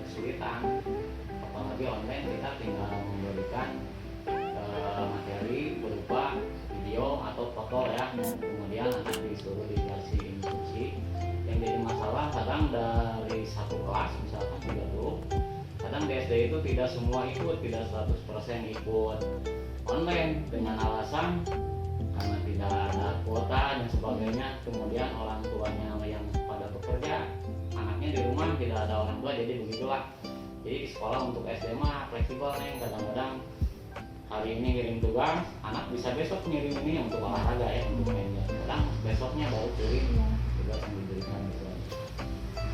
kesulitan. Apalagi online kita tinggal memberikan materi berupa video atau foto ya, kemudian anak disuruh dikasih instruksi. Yang jadi masalah kadang dari satu kelas misalkan 30, kadang di SD itu tidak semua ikut, tidak 100% ikut online dengan alasan karena tidak ada kuota dan sebagainya. Kemudian orang tuanya yang pada bekerja, anaknya di rumah tidak ada orang tua, jadi begitulah. Jadi di sekolah untuk SD mah fleksibel nih, kadang-kadang hari ini ngirim tugas, anak bisa besok ngirim ini untuk olahraga ya, untuk mainnya. Kadang besoknya baru kirim tugas yang diberikan gitu.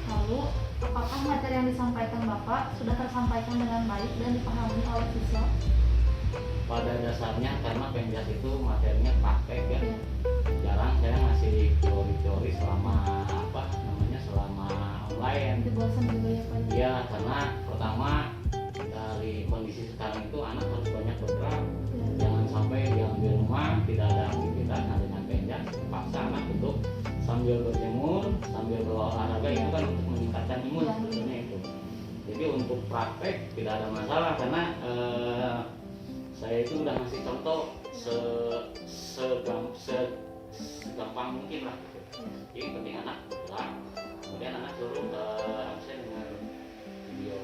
Lalu, apakah materi yang disampaikan Bapak sudah tersampaikan dengan baik dan dipahami oleh siswa? Pada dasarnya karena Penjas itu materinya praktek ya, jarang saya ngasih teori-teori selama selama online. Itu bosan juga ya Pak? Iya, karena pertama dari kondisi sekarang itu anak harus banyak bergerak, jangan sampai diam di rumah tidak ada aktivitas. Nah dengan Penjas paksa anak untuk sambil berjemur, sambil berolahraga, itu kan untuk meningkatkan imun sebetulnya itu. Jadi untuk praktek tidak ada masalah karena saya itu udah ngasih contoh segampang mungkin lah gitu. Jadi penting anak bergerak, kemudian anak suruh absen dengan video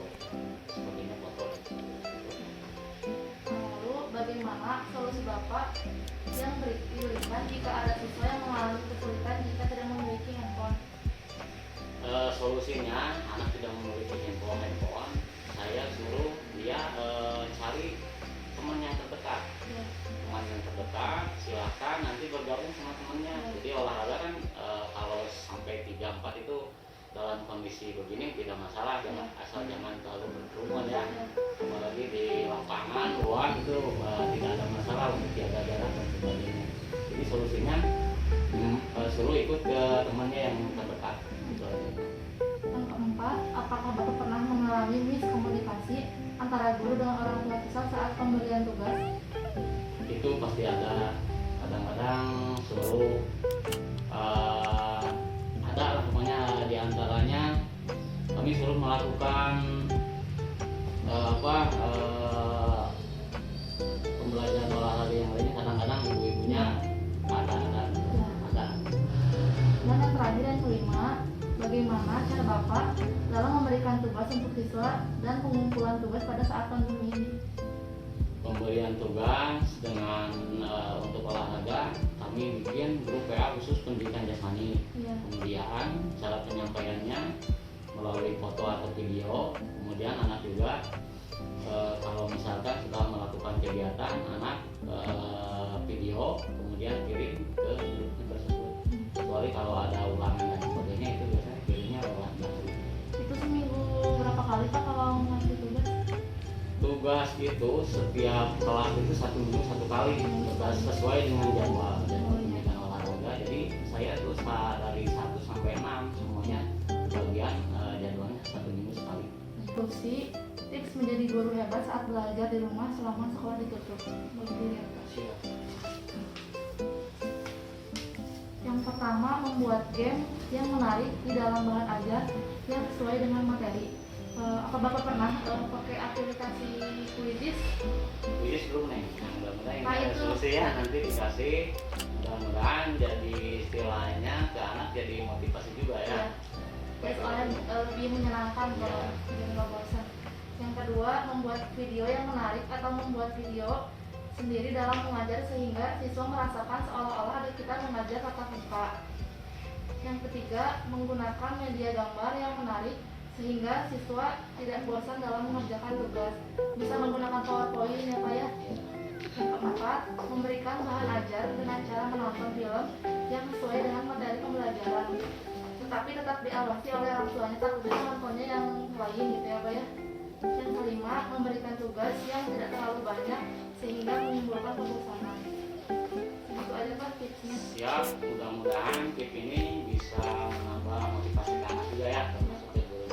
sebagainya, foto. Lalu bagaimana solusi Bapak yang diberikan jika ada siswa yang mengalami kesulitan jika tidak memiliki handphone? Solusinya anak tidak memiliki handphone, saya suruh dia cari teman yang terdekat. Teman yang terdekat silahkan nanti bergabung sama temannya. Jadi olahraga kan kalau sampai 3-4 itu dalam kondisi begini tidak masalah, asal jangan terlalu berkerumun ya. Apalagi di lapangan luar itu tidak ada masalah untuk jaga jarak dan sebagainya. Jadi solusinya suruh ikut ke temannya yang terdekat gitu aja. Yang keempat, apakah Bapak pernah mengalami miskomunikasi antara guru dengan orang tua siswa saat pemberian tugas? Itu pasti ada. Kadang-kadang suruh ada lah pokoknya, diantaranya kami suruh melakukan pembelajaran olahraga yang lainnya. Kadang-kadang ibu-ibunya ada. Dan yang terakhir, yang kelima, bagaimana cara Bapak dalam memberikan tugas untuk siswa dan pengumpulan tugas pada saat pandemi ini? Pemberian tugas dengan untuk olahraga kami bikin grup WA khusus pendidikan jasmani. Kemudian cara penyampaiannya melalui foto atau video. Kemudian anak juga kalau misalkan sudah melakukan kegiatan, anak video kemudian kirim ke grupnya tersebut. Kecuali kalau ada ulangan dan sebagainya, itu biasanya kirimnya lewat grup. Itu seminggu berapa kali Pak kalau ngasih tugas? Tugas itu setiap kelas itu 1 minggu 1 kali, sesuai dengan jadwal pendidikan olahraga. Jadi saya itu dari 1 sampai 6 semuanya bagian jadwalnya 1 minggu sekali. Instruksi tips menjadi guru hebat saat belajar di rumah selama sekolah ditutup. Yang pertama, membuat game yang menarik di dalam bahan ajar yang sesuai dengan materi. Apa Bapak pernah pakai aplikasi Quidditch? Quidditch belum nih. Mudah-mudahan ini Nah, ada itu. solusi ya, nanti dikasih. Mudah-mudahan jadi istilahnya ke anak jadi motivasi juga ya. Ya, soalnya lebih menyenangkan kalau biar nggak bosan. Yang kedua, membuat video yang menarik atau membuat video sendiri dalam mengajar sehingga siswa merasakan seolah-olah ada kita mengajar tatap muka. Yang ketiga, menggunakan media gambar yang menarik sehingga siswa tidak bosan dalam mengerjakan tugas. Bisa menggunakan PowerPoint ya Pak ya. Yang keempat, memberikan bahan ajar dengan cara menonton film yang sesuai dengan materi pembelajaran, tetapi tetap diawasi oleh orang tuanya, takutnya nontonnya yang lain gitu ya Pak ya. Yang kelima, memberikan tugas yang tidak terlalu banyak sehingga menimbulkan kebosanan. Itu aja Pak tipsnya. Siap, mudah-mudahan tip ini bisa menambah motivasi anak juga ya, termasuk ya guru.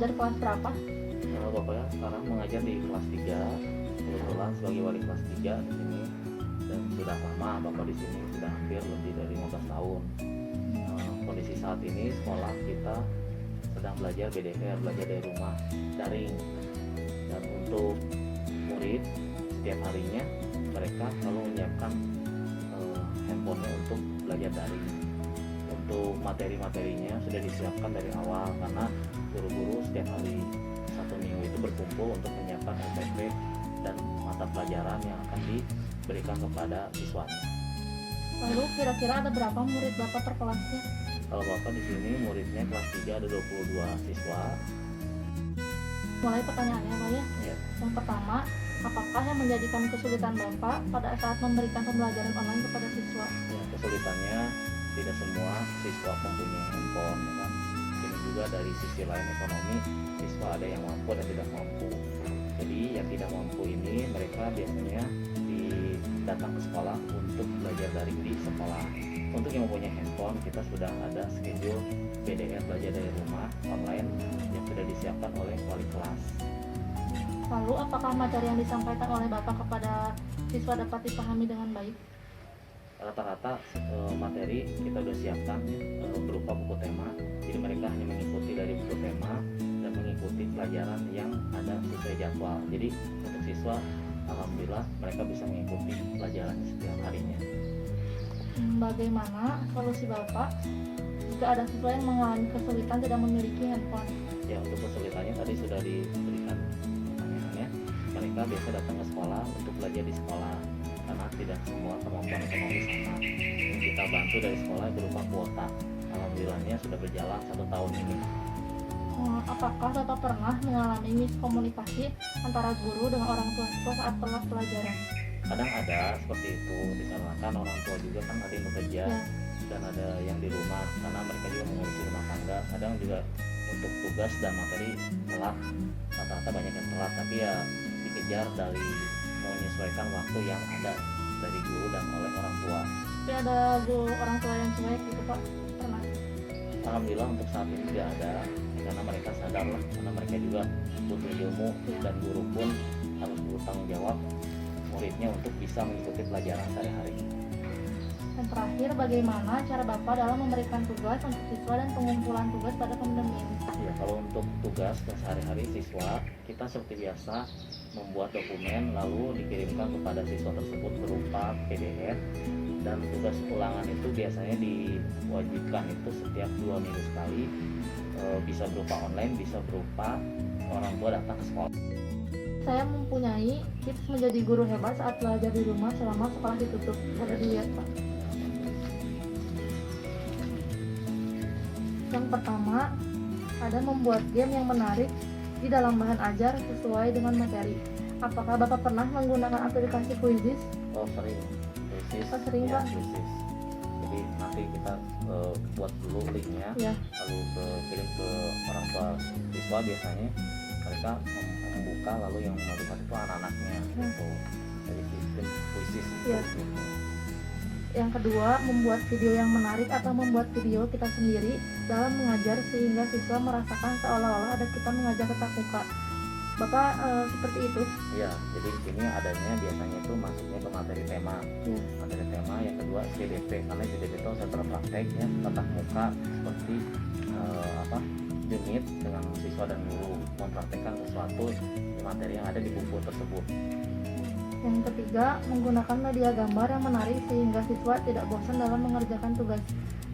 mengajar kelas berapa? Bapak sekarang mengajar di kelas 3, kebetulan sebagai wali kelas 3 di sini, dan sudah lama Bapak di sini, sudah hampir lebih dari 15 tahun. Kondisi saat ini sekolah kita sedang belajar BDR, belajar dari rumah, daring. Dan untuk murid setiap harinya mereka selalu menyiapkan handphonenya untuk belajar daring. Untuk materi-materinya sudah disiapkan dari awal karena guru-guru setiap hari satu minggu itu berkumpul untuk menyiapkan SPP dan mata pelajaran yang akan diberikan kepada siswanya. Lalu kira-kira ada berapa murid Bapak per kelasnya? Kalau Bapak di sini muridnya kelas 3 ada 22 siswa. Mulai pertanyaannya Pak ya. Ya, Yang pertama, apakah yang menjadikan kesulitan Bapak pada saat memberikan pembelajaran online kepada siswa? ya, kesulitannya tidak semua siswa mempunyai handphone, ya kan? Ini juga dari sisi lain ekonomi, siswa ada yang mampu dan tidak mampu. Jadi yang tidak mampu ini mereka biasanya datang ke sekolah untuk belajar daring di sekolah. Untuk yang mempunyai handphone, kita sudah ada schedule BDR belajar dari rumah online yang sudah disiapkan oleh wali kelas. Lalu apakah materi yang disampaikan oleh Bapak kepada siswa dapat dipahami dengan baik? Rata-rata materi kita sudah siapkan berupa buku tema, jadi mereka hanya mengikuti dari buku tema dan mengikuti pelajaran yang ada sesuai jadwal. Jadi untuk siswa alhamdulillah mereka bisa mengikuti pelajaran setiap harinya. Bagaimana solusi Bapak jika ada siswa yang mengalami kesulitan tidak memiliki handphone? Ya, untuk kesulitannya tadi sudah diberikan pertanyaannya. Mereka biasa datang ke sekolah untuk belajar di sekolah karena tidak semua kemampuan ekonomi sama. Yang kita bantu dari sekolah berupa kuota. Alhamdulillahnya sudah berjalan 1 tahun ini. Apakah Bapak pernah mengalami miskomunikasi antara guru dengan orang tua siswa saat kelas pelajaran? Kadang ada seperti itu, dikarenakan orang tua juga kan ada yang bekerja Ya. dan ada yang di rumah karena mereka juga mengurusi rumah tangga. Kadang juga untuk tugas dan materi telat, rata-rata banyak yang telat, tapi ya dikejar dari menyesuaikan waktu yang ada dari guru dan oleh orang tua. Tapi ada guru orang tua yang cuek gitu Pak? Pernah? Alhamdulillah untuk saat ini tidak ada, karena mereka sadar lah, karena mereka juga butuh ilmu Ya. dan guru pun harus bertanggung jawab muridnya untuk bisa mengikuti pelajaran sehari-hari. Dan terakhir, bagaimana cara Bapak dalam memberikan tugas untuk siswa dan pengumpulan tugas pada pendamping? Ya, kalau untuk tugas sehari-hari siswa, kita seperti biasa membuat dokumen lalu dikirimkan kepada siswa tersebut berupa PDF, dan tugas ulangan itu biasanya diwajibkan itu setiap 2 minggu sekali, bisa berupa online, bisa berupa orang tua datang ke sekolah. Saya mempunyai tips menjadi guru hebat saat belajar di rumah selama sekolah ditutup. Boleh dilihat Pak. Yang pertama, ada membuat game yang menarik di dalam bahan ajar sesuai dengan materi. Apakah Bapak pernah menggunakan aplikasi Quizizz? Oh, sering. Quizizz. Oh, sering, Ya, Pak. Quizizz. Jadi nanti kita buat dulu linknya, Ya. lalu kirim ke orang tua siswa, biasanya mereka membuka lalu yang melihat itu anak-anaknya gitu. Dari sistem Quizizz itu. Ya. Gitu. Yang kedua, membuat video yang menarik atau membuat video kita sendiri dalam mengajar sehingga siswa merasakan seolah-olah ada kita mengajar tetap muka. Bapak seperti itu? Iya, jadi di sini adanya biasanya itu masuknya ke materi tema. Ya. Materi tema yang kedua CDP, karena CDP itu sentra praktek ya, tatap muka seperti unit dengan siswa dan guru mempraktekkan sesuatu materi yang ada di buku tersebut. Yang ketiga, menggunakan media gambar yang menarik sehingga siswa tidak bosan dalam mengerjakan tugas.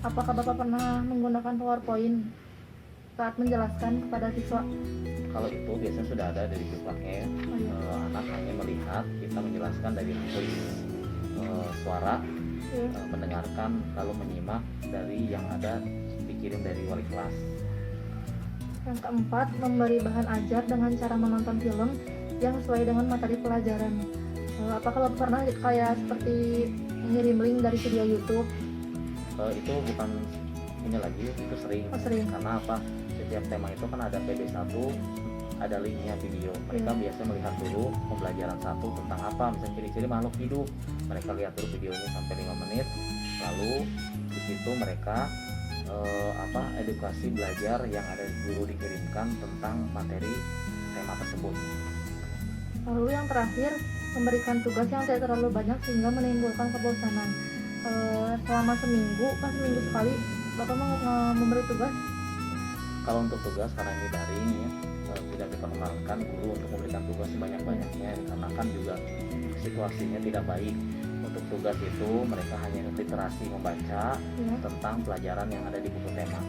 Apakah Bapak pernah menggunakan PowerPoint saat menjelaskan kepada siswa? Kalau itu biasanya sudah ada dari belakangnya ya. Oh, iya. Anak hanya melihat kita menjelaskan dari voice, suara, Ya. mendengarkan lalu menyimak dari yang ada dikirim dari wali kelas. Yang keempat, memberi bahan ajar dengan cara menonton film yang sesuai dengan materi pelajaran. Apakah Bapak pernah kayak seperti mengirim link dari video YouTube? Itu bukan ini lagi, itu sering. Oh, sering. Karena apa? Setiap tema itu kan ada PB1, ada linknya video. Mereka Iya. biasa melihat dulu pembelajaran satu tentang apa, misalnya ciri-ciri makhluk hidup. Mereka lihat dulu videonya sampai 5 menit, lalu di situ mereka edukasi belajar yang ada guru dikirimkan tentang materi tema tersebut. Lalu yang terakhir, memberikan tugas yang tidak terlalu banyak sehingga menimbulkan kebosanan. Selama seminggu sekali Bapak memberi tugas. Kalau untuk tugas karena ini daring ya, tidak diperkenankan guru untuk memberikan tugas sebanyak-banyaknya karena kan juga situasinya tidak baik. Untuk tugas itu mereka hanya literasi membaca tentang pelajaran yang ada di buku tema.